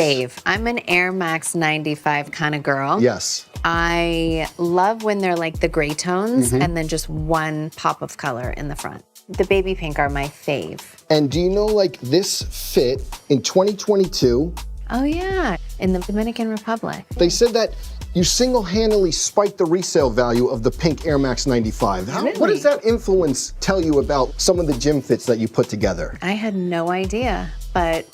Fave. I'm an Air Max 95 kind of girl. Yes. I love when they're like the gray tones and then just one pop of color in the front. The baby pink are my fave. And do you know, like, this fit in 2022? Oh yeah, in the Dominican Republic. They said that you single-handedly spiked the resale value of the pink Air Max 95. Really? What does that influence tell you about some of the gym fits that you put together? I had no idea, but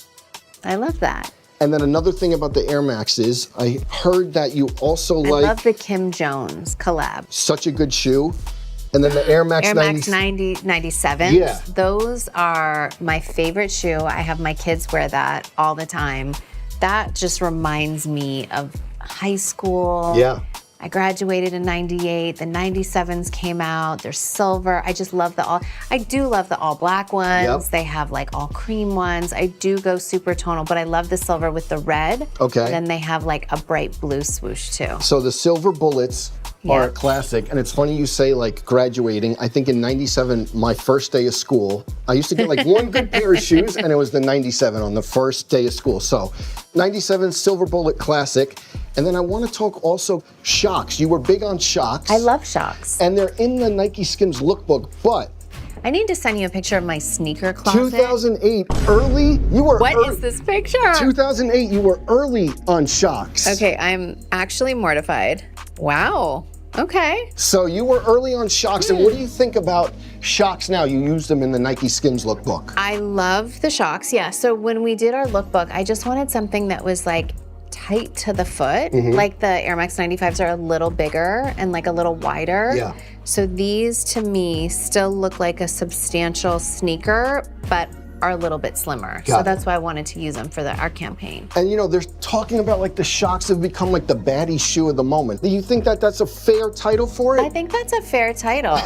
I love that. And then another thing about the Air Maxes, I heard that you also I love the Kim Jones collab. such a good shoe. And then the Air Max 97. Yeah. Those are my favorite shoe. I have my kids wear that all the time. That just reminds me of high school. Yeah. I graduated in 98. The 97s came out. They're silver. I just love I do love the all black ones. Yep. They have like all cream ones. I do go super tonal, but I love the silver with the red. Okay. And then they have like a bright blue swoosh too. So the silver bullets are Yeah. a classic. And it's funny you say like graduating. I think in 97, my first day of school, I used to get like one good pair of shoes and it was the 97 on the first day of school. So 97 silver bullet classic. And then I want to talk also Shocks. You were big on Shocks. I love Shocks. And they're in the Nike Skims lookbook, but I need to send you a picture of my sneaker closet. 2008, early, you were What is this picture? 2008, you were early on Shocks. Okay, I'm actually mortified. Wow. Okay. So you were early on Shocks, and what do you think about Shocks now? You use them in the Nike Skims lookbook. I love the Shocks, yeah. So when we did our lookbook, I just wanted something that was like tight to the foot. Like the Air Max 95s are a little bigger and like a little wider. Yeah. So these to me still look like a substantial sneaker, but are a little bit slimmer. So Got it. that's why I wanted to use them for our campaign. And you know, they're talking about like the Shocks have become like the baddie shoe of the moment. Do you think that that's a fair title for I it? think that's a fair title.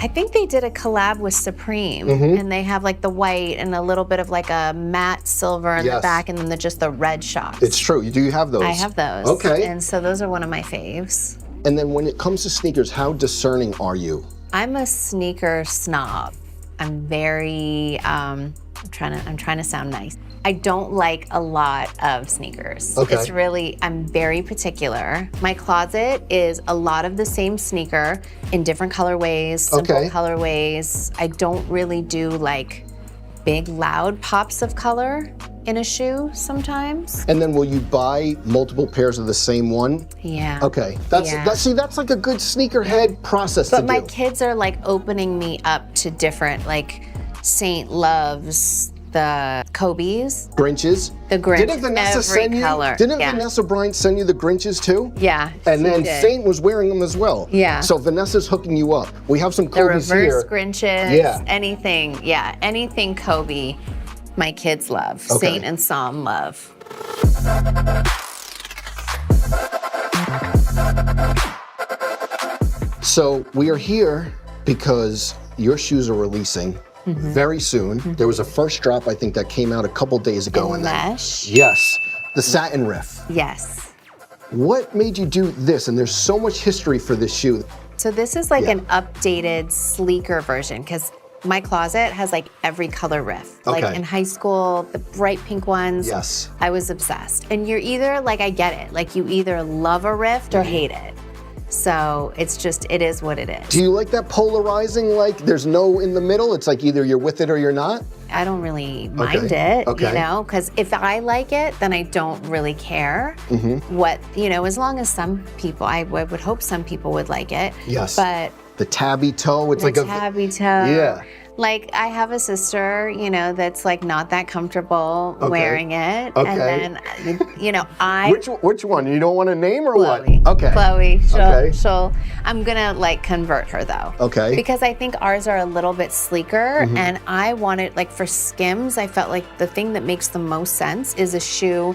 I think they did a collab with Supreme, and they have like the white and a little bit of like a matte silver in the Yes. back, and then just the red Shocks. It's true. Do you have those? I have those. Okay. And so those are one of my faves. And then when it comes to sneakers, how discerning are you? I'm a sneaker snob. I'm very, I'm trying to sound nice. I don't like a lot of sneakers. Okay. It's really, I'm very particular. My closet is a lot of the same sneaker in different colorways, simple Okay. colorways. I don't really do like big loud pops of color in a shoe sometimes. And then will you buy multiple pairs of the same one? Yeah. Okay. Yeah. That's like a good sneakerhead process But to my do. kids are like opening me up to different, like Saint loves the Kobe's, Grinches. the Grinch, Didn't Vanessa every send you? color. Didn't Yeah. Vanessa Bryant send you the Grinches too? Yeah. And she then did. Saint was wearing them as well. Yeah. So Vanessa's hooking you up. We have some The Kobe's reverse here. Grinches, Yeah. anything Kobe, my kids love. Okay. Saint and Psalm love. So we are here because your shoes are releasing very soon. There was a first drop, I think, that came out a couple days ago. And then- mesh. Yes, the satin riff. Yes. What made you do this? And there's so much history for this shoe. So this is like Yeah. an updated, sleeker version because my closet has like every color riff. Like Okay. in high school, the bright pink ones. Yes. I was obsessed. And you're either like, I get it. Like you either love a rift or hate it. So it's just, it is what it is. Do you like that polarizing, like there's no in the middle? It's like either you're with it or you're not? I don't really mind Okay. it, Okay. you know, because if I like it, then I don't really care what, you know, as long as some people, I would hope some people would like it. Yes. But The tabby toe, it's the like a tabby toe. Yeah. Like I have a sister, you know, that's like not that comfortable Okay. wearing it. Okay. And then, you know, I Which one? You don't want to name or Chloe. what? Okay. Chloe. Okay. I'm gonna like convert her though. Okay. Because I think ours are a little bit sleeker and I wanted, like for Skims, I felt like the thing that makes the most sense is a shoe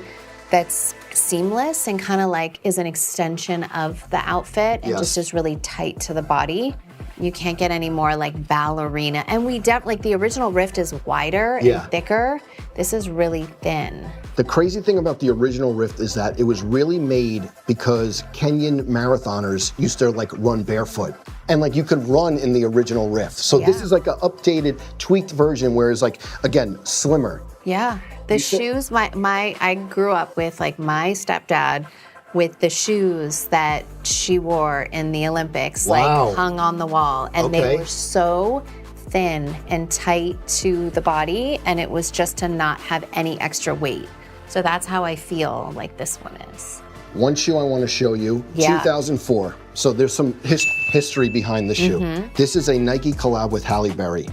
that's seamless and kind of like is an extension of the outfit and Yes. just is really tight to the body. You can't get any more like ballerina. And we like the original Rift is wider Yeah. and thicker. This is really thin. The crazy thing about the original Rift is that it was really made because Kenyan marathoners used to like run barefoot. And like you could run in the original Rift. So this Yeah. is like an updated, tweaked version where it's like, again, slimmer. Yeah. The shoes, I grew up with like my stepdad with the shoes that she wore in the Olympics, Wow. like hung on the wall. And they were so thin and tight to the body, and it was just to not have any extra weight. So that's how I feel like this one is. One shoe I want to show you, 2004. So there's some history behind the shoe. This is a Nike collab with Halle Berry.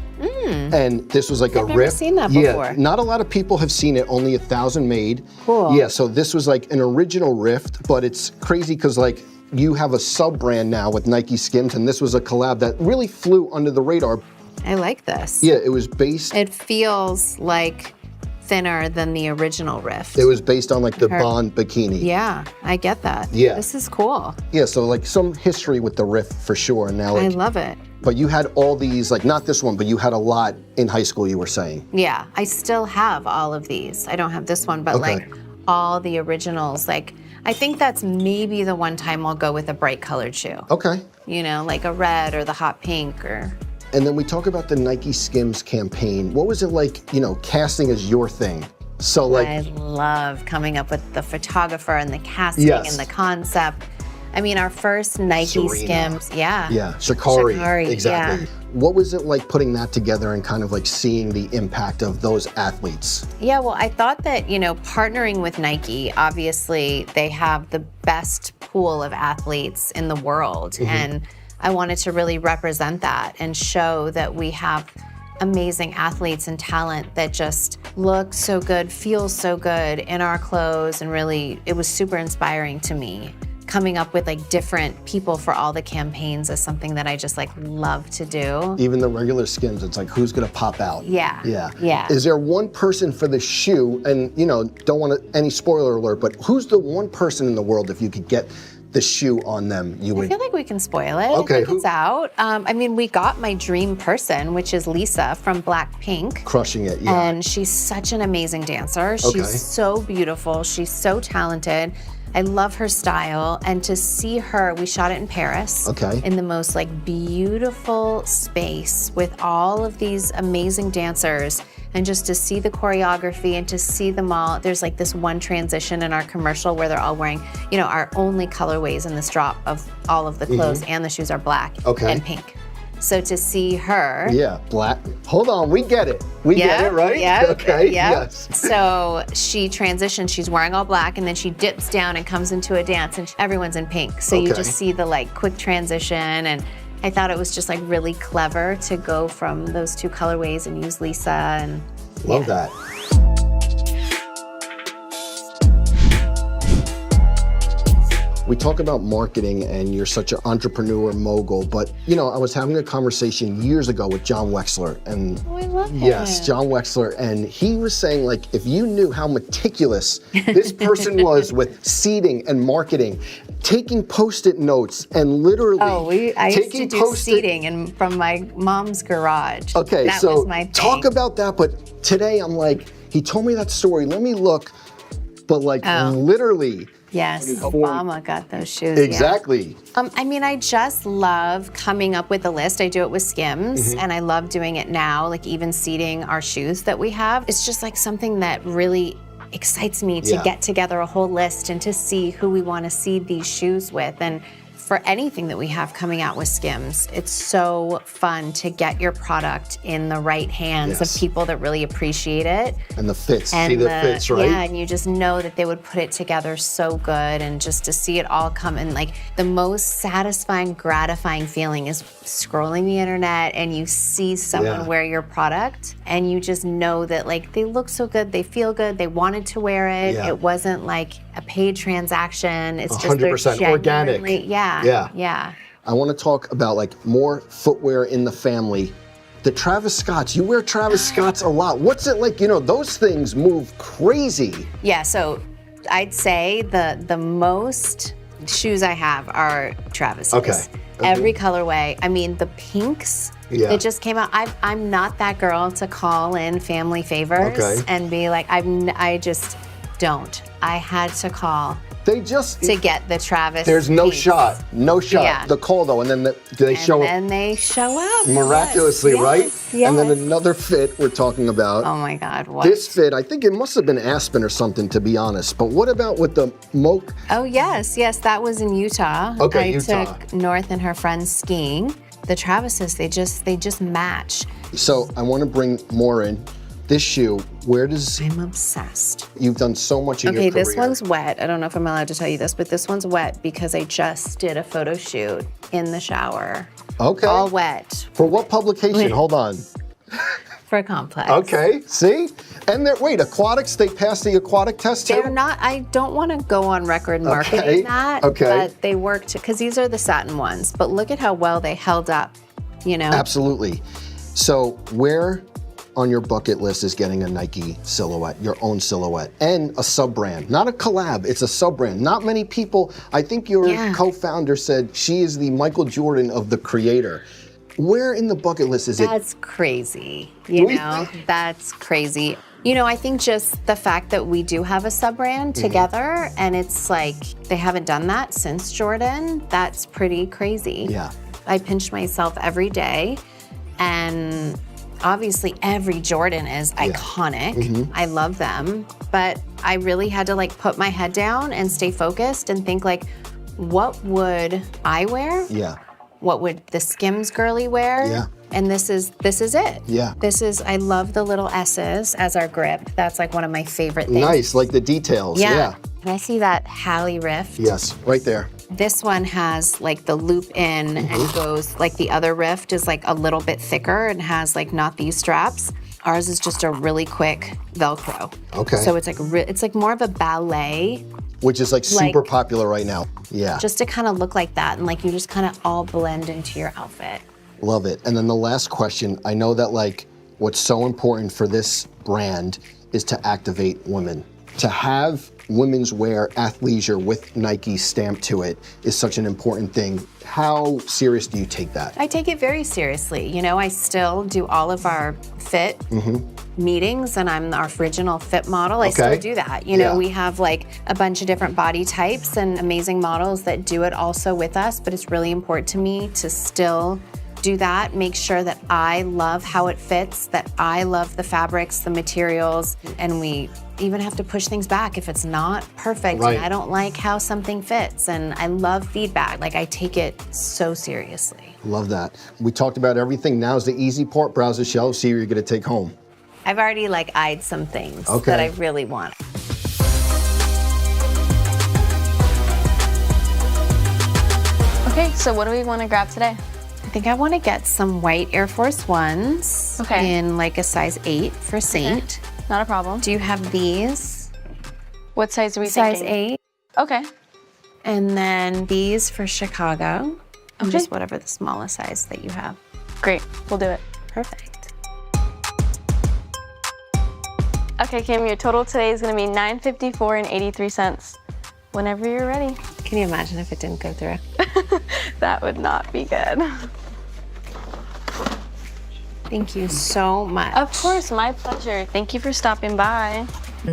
And this was like I've a never rip. seen that before. Not a lot of people have seen it, only 1,000 made. Cool. Yeah, so this was like an original rift, but it's crazy because like you have a sub-brand now with Nike Skims, and this was a collab that really flew under the radar. I like this. Yeah, it was based... It feels like thinner than the original Rift. It was based on like the Bond bikini. Yeah, I get that. Yeah. This is cool. Yeah, so like some history with the Rift for sure. And now like, I love it. But you had all these, like not this one, but you had a lot in high school, you were saying. Yeah, I still have all of these. I don't have this one, but like all the originals. Like, I think that's maybe the one time I'll go with a bright colored shoe. Okay. You know, like a red or the hot pink or... And then we talk about the Nike Skims campaign. What was it like, you know, casting is your thing? So like... I love coming up with the photographer and the casting and the concept. I mean, our first Nike Skims, Yeah, Sha'Carri, exactly. Yeah. What was it like putting that together and kind of like seeing the impact of those athletes? Yeah, well, I thought that, you know, partnering with Nike, obviously they have the best pool of athletes in the world. And I wanted to really represent that and show that we have amazing athletes and talent that just look so good, feel so good in our clothes. And really, it was super inspiring to me. Coming up with like different people for all the campaigns is something that I just like love to do. Even the regular Skims, it's like, who's gonna pop out? Yeah. Yeah. Is there one person for the shoe, and you know, don't want any spoiler alert, but who's the one person in the world, if you could get the shoe on them, you would? I feel like we can spoil it. Okay. I think it's out. I mean, we got my dream person, which is Lisa from Blackpink. Crushing it, yeah. And she's such an amazing dancer. She's so beautiful. She's so talented. I love her style. And to see her, we shot it in Paris. In the most like beautiful space with all of these amazing dancers. And just to see the choreography and to see them all, there's like this one transition in our commercial where they're all wearing, you know, our only colorways in this drop of all of the clothes and the shoes are black and pink. So to see her. Yeah, black. Hold on, we get it. We get it, right? Yeah. Okay, yes. So she transitions, she's wearing all black, and then she dips down and comes into a dance, and everyone's in pink. So you just see the like quick transition, and I thought it was just like really clever to go from those two colorways and use Lisa and love that. We talk about marketing and you're such an entrepreneur mogul, but you know, I was having a conversation years ago with John Wexler, and I love him. Yes, John Wexler, and he was saying like, if you knew how meticulous this person was with seeding and marketing, taking Post-it notes and literally I used to do seeding from my mom's garage. Okay, that so was my thing. Talk about that, but today I'm like, he told me that story, let me look, but like literally. Yes, Obama got those shoes. Exactly. Yeah. I mean, I just love coming up with a list. I do it with Skims, and I love doing it now, like even seeding our shoes that we have. It's just like something that really excites me to get together a whole list and to see who we want to seed these shoes with. And for anything that we have coming out with Skims, it's so fun to get your product in the right hands of people that really appreciate it. And the fits, see the fits, right? Yeah, and you just know that they would put it together so good, and just to see it all come in, like the most satisfying, gratifying feeling is scrolling the internet and you see someone wear your product and you just know that like they look so good, they feel good, they wanted to wear it. It wasn't like a paid transaction. It's just 100% organic. Yeah. I want to talk about like more footwear in the family. The Travis Scotts, you wear Travis Scotts a lot. What's it like? You know, those things move crazy. Yeah, so I'd say the most shoes I have are Travis's. Okay. Every colorway. I mean, the pinks that just came out. I'm not that girl to call in family favors and be like, I just don't. I had to call They just to get the Travis. There's no piece. shot. No shot. Yeah. The call though, and then they show up And they show up. miraculously, Yes, right? yes. And then another fit we're talking about. Oh my God, what? This fit, I think it must have been Aspen or something, to be honest. But what about with the moke? Oh yes, that was in Utah. Okay, I Utah. took North and her friends skiing. The Travises, they just match. So I want to bring more in. This shoe, where does... I'm obsessed. You've done so much in your Okay, career. this one's wet. I don't know if I'm allowed to tell you this, but this one's wet because I just did a photo shoot in the shower. Okay. All wet. For what publication? Hold on. For a Complex. Okay, see? And wait, aquatics, they passed the aquatic test too? They're not, I don't want to go on record marketing that, but they worked, because these are the satin ones, but look at how well they held up, you know? Absolutely. So where on your bucket list is getting a Nike silhouette, your own silhouette, and a sub-brand? Not a collab, it's a sub-brand. Not many people, I think your co-founder said she is the Michael Jordan of the creator. Where in the bucket list is it? That's crazy, you know? That's crazy. You know, I think just the fact that we do have a sub-brand together, and it's like they haven't done that since Jordan, that's pretty crazy. Yeah. I pinch myself every day, and obviously every Jordan is iconic. I love them, but I really had to like put my head down and stay focused and think like, what would I wear? Yeah. What would the Skims girly wear? Yeah. And this is it. Yeah. I love the little S's as our grip. That's like one of my favorite things. Nice, like the details, yeah. Can I see that Hallie Rift? Yes, right there. This one has like the loop in and goes, like the other Rift is like a little bit thicker and has like not these straps. Ours is just a really quick Velcro. Okay. So it's like more of a ballet. Which is like super popular right now. Yeah. Just to kind of look like that, and like you just kind of all blend into your outfit. Love it. And then the last question, I know that like what's so important for this brand is to activate women. To have women's wear athleisure with Nike stamped to it is such an important thing. How serious do you take that? I take it very seriously. You know, I still do all of our fit meetings, and I'm our original fit model. I still do that. You know, we have like a bunch of different body types and amazing models that do it also with us, but it's really important to me to still do that, make sure that I love how it fits, that I love the fabrics, the materials, and we even have to push things back if it's not perfect and I don't like how something fits. And I love feedback. Like, I take it so seriously. Love that. We talked about everything. Now's the easy part. Browse the shelves, see what you're gonna take home. I've already like eyed some things that I really want. Okay, so what do we want to grab today? I think I want to get some white Air Force Ones in like a size 8 for Saint. Not a problem. Do you have these? What size are we Size thinking? 8. Okay. And then these for Chicago. And just whatever the smallest size that you have. Great, we'll do it. Perfect. Okay, Kim, your total today is going to be $9.54.83. Whenever you're ready. Can you imagine if it didn't go through? That would not be good. Thank you so much. Of course, my pleasure. Thank you for stopping by.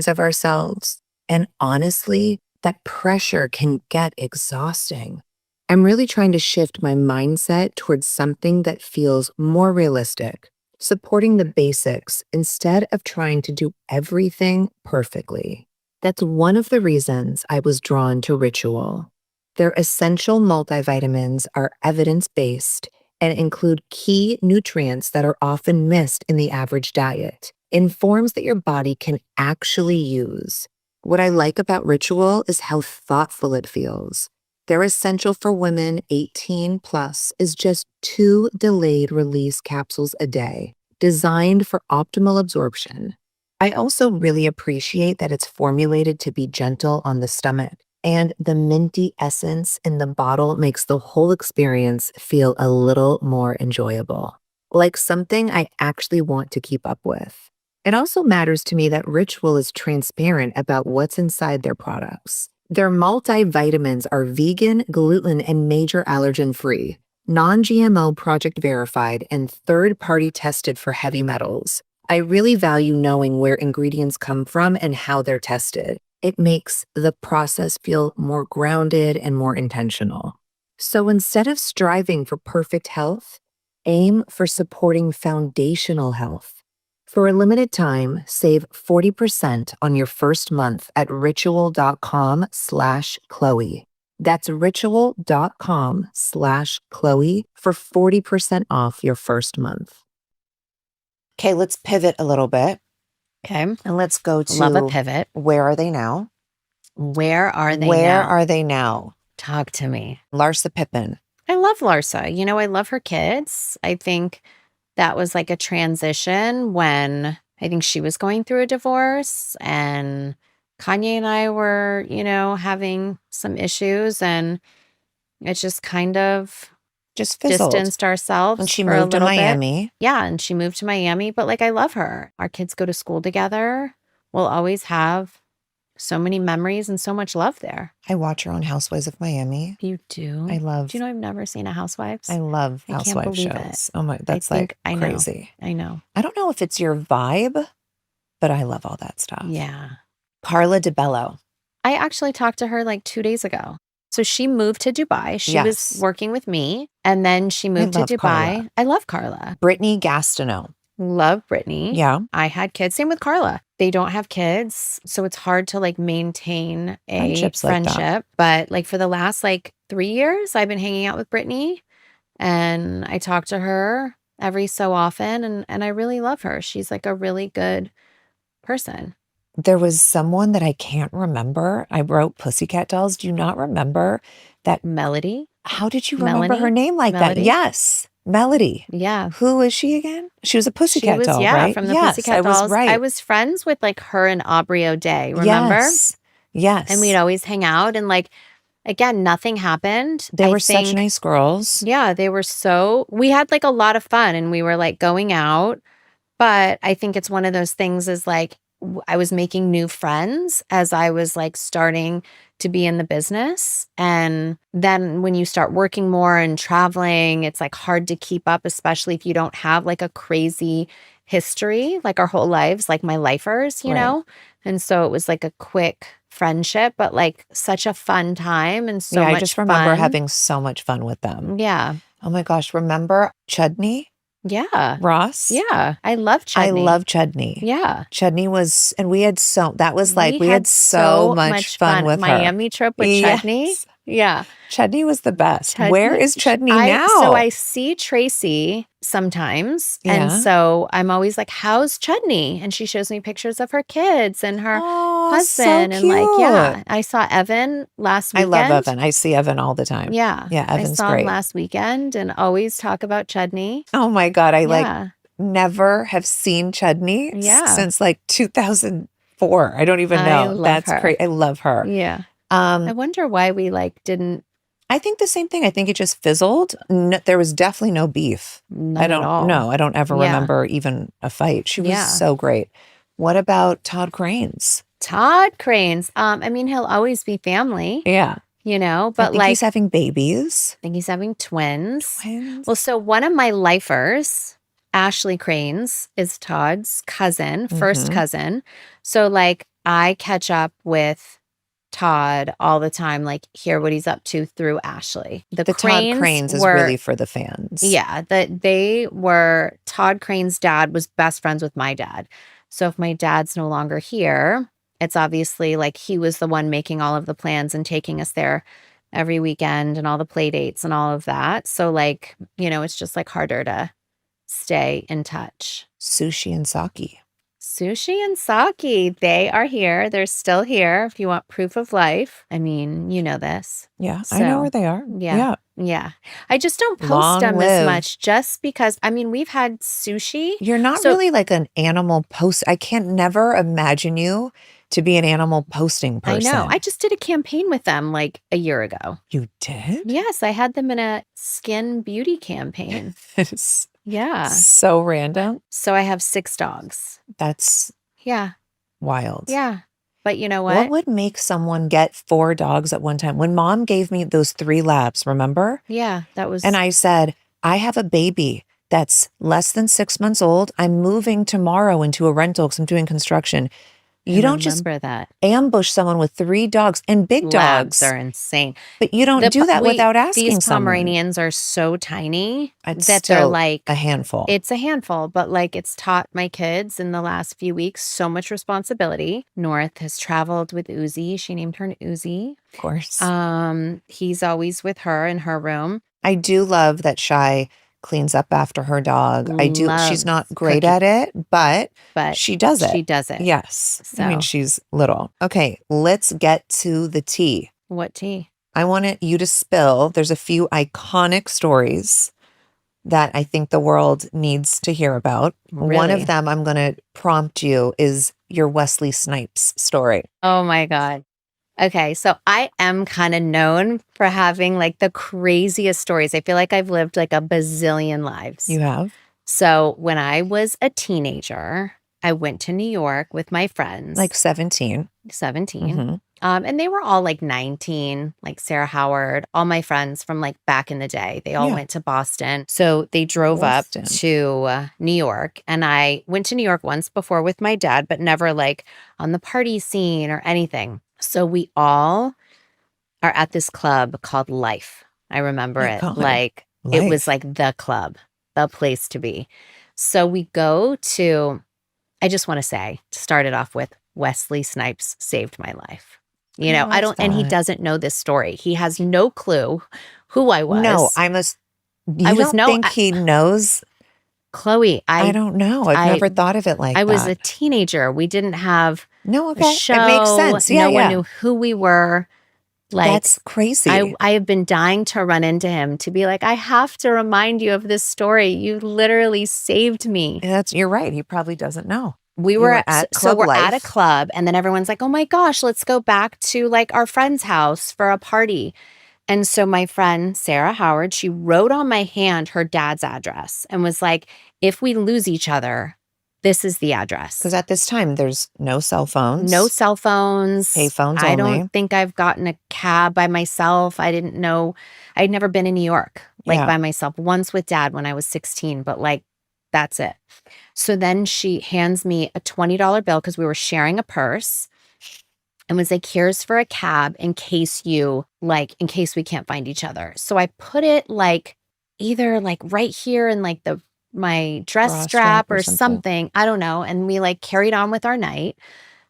Of ourselves. And honestly, that pressure can get exhausting. I'm really trying to shift my mindset towards something that feels more realistic, supporting the basics instead of trying to do everything perfectly. That's one of the reasons I was drawn to Ritual. Their essential multivitamins are evidence-based and include key nutrients that are often missed in the average diet, in forms that your body can actually use. What I like about Ritual is how thoughtful it feels. Their Essential for Women 18 Plus is just 2 delayed release capsules a day, designed for optimal absorption. I also really appreciate that it's formulated to be gentle on the stomach, and the minty essence in the bottle makes the whole experience feel a little more enjoyable, like something I actually want to keep up with. It also matters to me that Ritual is transparent about what's inside their products. Their multivitamins are vegan, gluten, and major allergen-free, non-GMO project verified, and third-party tested for heavy metals. I really value knowing where ingredients come from and how they're tested. It makes the process feel more grounded and more intentional. So instead of striving for perfect health, aim for supporting foundational health. For a limited time, save 40% on your first month at ritual.com/Chloe. That's ritual.com/Chloe for 40% off your first month. Okay, let's pivot a little bit Okay. and let's go to Love a pivot. where are they now? Where are they Where now? are they now? Talk to me. Larsa Pippen. I love Larsa. You know, I love her kids. I think that was like a transition when I think she was going through a divorce and Kanye and I were, you know, having some issues, and it just kind of Just fizzled. distanced ourselves When she for a moved to little bit. Miami. Yeah, and she moved to Miami, but like I love her. Our kids go to school together. We'll always have so many memories and so much love there. I watch her on Housewives of Miami. You do? I love. Do you know I've never seen a Housewives? I love I can't housewife believe shows. it. Oh my, that's like I know. crazy. I know. I don't know if it's your vibe, but I love all that stuff. Yeah. Carla DeBello. I actually talked to her like 2 days ago. So she moved to Dubai. She Yes. was working with me, and then she moved to love Dubai. Carla. I love Carla. Brittany Gastineau. Love Brittany. Yeah. I had kids. Same with Carla. They don't have kids, so it's hard to like maintain a Friendships like that. friendship. But like for the last like 3 years, I've been hanging out with Brittany, and I talk to her every so often, and I really love her. She's like a really good person. There was someone that I can't remember. I wrote Pussycat Dolls. Do you not remember that? Melody. How did you remember Melanie? her name like Melody? that? Yes. Melody. Yeah. Who is she again? She was a She Pussycat was, doll, yeah, right? from the Yes, Pussycat I Dolls. was right. I was friends with like her and Aubrey O'Day, remember? Yes. Yes. And we'd always hang out, and like, again, nothing happened. They I were such think- nice girls. Yeah, they were we had like a lot of fun, and we were like going out. But I think it's one of those things is like, I was making new friends as I was like starting to be in the business. And then when you start working more and traveling, it's like hard to keep up, especially if you don't have like a crazy history, like our whole lives, like my lifers, you Right. know? And so it was like a quick friendship, but like such a fun time and so much I just remember fun. having so much fun with them. Yeah. Oh my gosh. Remember Chudney Yeah. Ross? Yeah. I love Chudney. I love Chudney. Yeah. Chudney was, and we had that was like, we had had so much fun with her. Miami trip with Yes. Chudney. Yeah. Chudney was the best. Chudney- Where is Chudney now? So I see Tracy sometimes. And Yeah. so I'm always like, how's Chudney? And she shows me pictures of her kids and her Oh, husband. so And like, yeah. cute. I saw Evan last I weekend. love Evan. I see Evan all the time. Yeah. Yeah, I Evan's saw great. him last weekend and always talk about Chudney. Oh my God. I like Yeah. never have seen Chudney Yeah. since like 2004. I don't even I know. love That's her. crazy. I love her. Yeah. I Um, wonder why we like didn't. I think the same thing. I think it just fizzled. No, there was definitely no beef. None I don't at all. know. I don't ever Yeah. remember even a fight. She was Yeah. so great. What about Todd Cranes? Todd Cranes. I mean, he'll always be family, Yeah. you know, I but think like, he's having babies. I think he's having twins. Twins. Well, so one of my lifers, Ashley Cranes, is Todd's cousin, first Mhm. cousin. So like I catch up with Todd all the time, like hear what he's up to through Ashley. the Todd Cranes is were- really for the fans. Yeah, Todd Crane's dad was best friends with my dad. So if my dad's no longer here, it's obviously like he was the one making all of the plans and taking us there every weekend and all the play dates and all of that. So like, you know, it's just like harder to stay in touch. Sushi and sake. Sushi and Saki, they are here. They're still here if you want proof of life. I mean, you know this. Yeah, I know So, where they are. yeah. Yeah. I just don't post Long them live. as much just because, I mean, we've had sushi. You're not So- really like an animal post. I can't never imagine you to be an animal posting person. I know. I just did a campaign with them like a year ago. You did? Yes, I had them in a skin beauty campaign. It's Yeah. so random. So I have 6 dogs. That's Yeah. wild. Yeah. But you know What what? would make someone get 4 dogs at one time? When mom gave me those 3 labs, remember? Yeah, that was. And I said, I have a baby that's less than 6 months old. I'm moving tomorrow into a rental because I'm doing construction. You don't just remember that. ambush someone with 3 dogs and big Labs dogs. are insane. But you don't do that without asking These someone. Pomeranians are so tiny It's that they're still like a handful. It's a handful, but like it's taught my kids in the last few weeks so much responsibility. North has traveled with Uzi. She named her Uzi. Of course. He's always with her in her room. I do love that Shy cleans up after her dog. She's not Loves great cooking. at it, but But she does it. She does it. Yes. I mean, So- she's little. Okay, let's get to the tea. What tea? I wanted you to spill. There's a few iconic stories that I think the world needs to hear about. One Really? of them I'm going to prompt you is your Wesley Snipes story. Oh my God. Okay, so I am kind of known for having like the craziest stories. I feel like I've lived like a bazillion lives. You have? So when I was a teenager, I went to New York with my friends. Like 17. 17. Mhm. And they were all like 19, like Sarah Howard, all my friends from like back in the day. They all Yeah. went to Boston. So they drove Boston. up to New York. And I went to New York once before with my dad, but never like on the party scene or anything. So we all are at this club called Life. I remember it. God. Like it was Life. like the club, the place to be. So we go to, I just want to say, to start it off with, Wesley Snipes saved my life. You know, I love don't, and he that. doesn't know this story. He has no clue who I was. No, you was don't think he knows? Chloe, I don't know. I've I- never thought of it like I was that. a teenager. We didn't have No, a okay. show. It makes sense. Yeah, no yeah. one knew who we were. Like, That's crazy. I have been dying to run into him to be like, I have to remind you of this story. You literally saved me. You're right. He probably doesn't know. We You were were at so Club we're at a Life. club, and then everyone's like, "Oh my gosh, let's go back to like our friend's house for a party." And so my friend Sarah Howard, she wrote on my hand her dad's address and was like, "If we lose each other, this is the address." Because at this time, there's no cell phones. No cell phones. Payphones I only. don't think I've gotten a cab by myself. I didn't know. I'd never been in New York like Yeah. by myself. Once with dad when I was 16, but like that's it. So then she hands me a $20 bill because we were sharing a purse and was like, "Here's for a cab in case in case we can't find each other." So I put it like either like right here in like my dress Bra strap or or something. something. I don't know. And we like carried on with our night.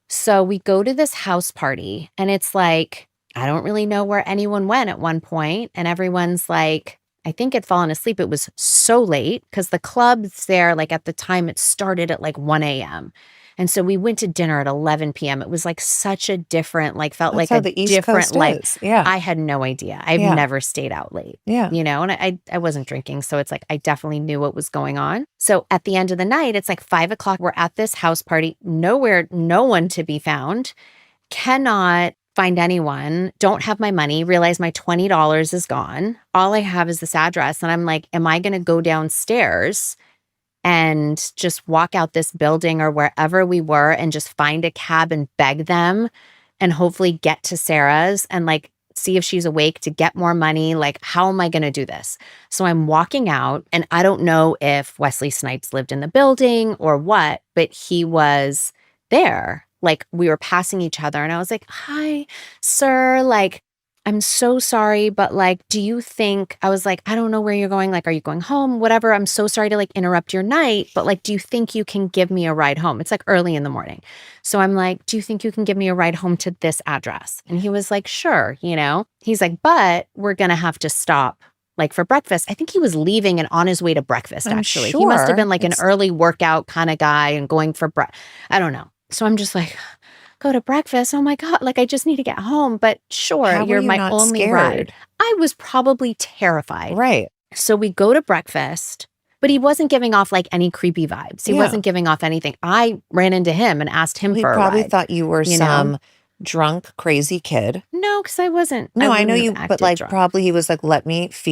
So we go to this house party and it's like, I don't really know where anyone went at one point. And everyone's like, I think had fallen asleep. It was so late because the clubs there, like at the time, it started at like 1 a.m. And so we went to dinner at 11 p.m. It was like such a different, like felt That's like how a the East different Coast life. is. Yeah. I had no idea. I've Yeah. never stayed out late. Yeah. You know, and I wasn't drinking. So it's like, I definitely knew what was going on. So at the end of the night, it's like 5 o'clock. We're at this house party, no one to be found, cannot find anyone, don't have my money, realize my $20 is gone. All I have is this address. And I'm like, am I going to go downstairs and just walk out this building or wherever we were and just find a cab and beg them and hopefully get to Sarah's and like see if she's awake to get more money? Like, how am I going to do this? So I'm walking out and I don't know if Wesley Snipes lived in the building or what, but he was there. Like we were passing each other and I was like, "Hi, sir. Like, I'm so sorry, but like, do you think," I was like, "I don't know where you're going. Like, are you going home? Whatever. I'm so sorry to like interrupt your night, but like, do you think you can give me a ride home?" It's like early in the morning. So I'm like, "Do you think you can give me a ride home to this address?" And he was like, "Sure." You know, he's like, "But we're going to have to stop like for breakfast." I think he was leaving and on his way to breakfast, I'm actually. He must sure. have been like an It's- early workout kind of guy and going for I don't know. So I'm just like, go to breakfast. Oh my God. Like, I just need to get home. But sure, How were you're you my not only scared? ride. I was probably terrified. Right. So we go to breakfast, but he wasn't giving off like any creepy vibes. He Yeah. wasn't giving off anything. I ran into him and asked him He for a probably ride. thought you were you know? some drunk, crazy kid. No, because I wasn't. No, I know wouldn't you, have but acted like drunk. probably he was like, let me feed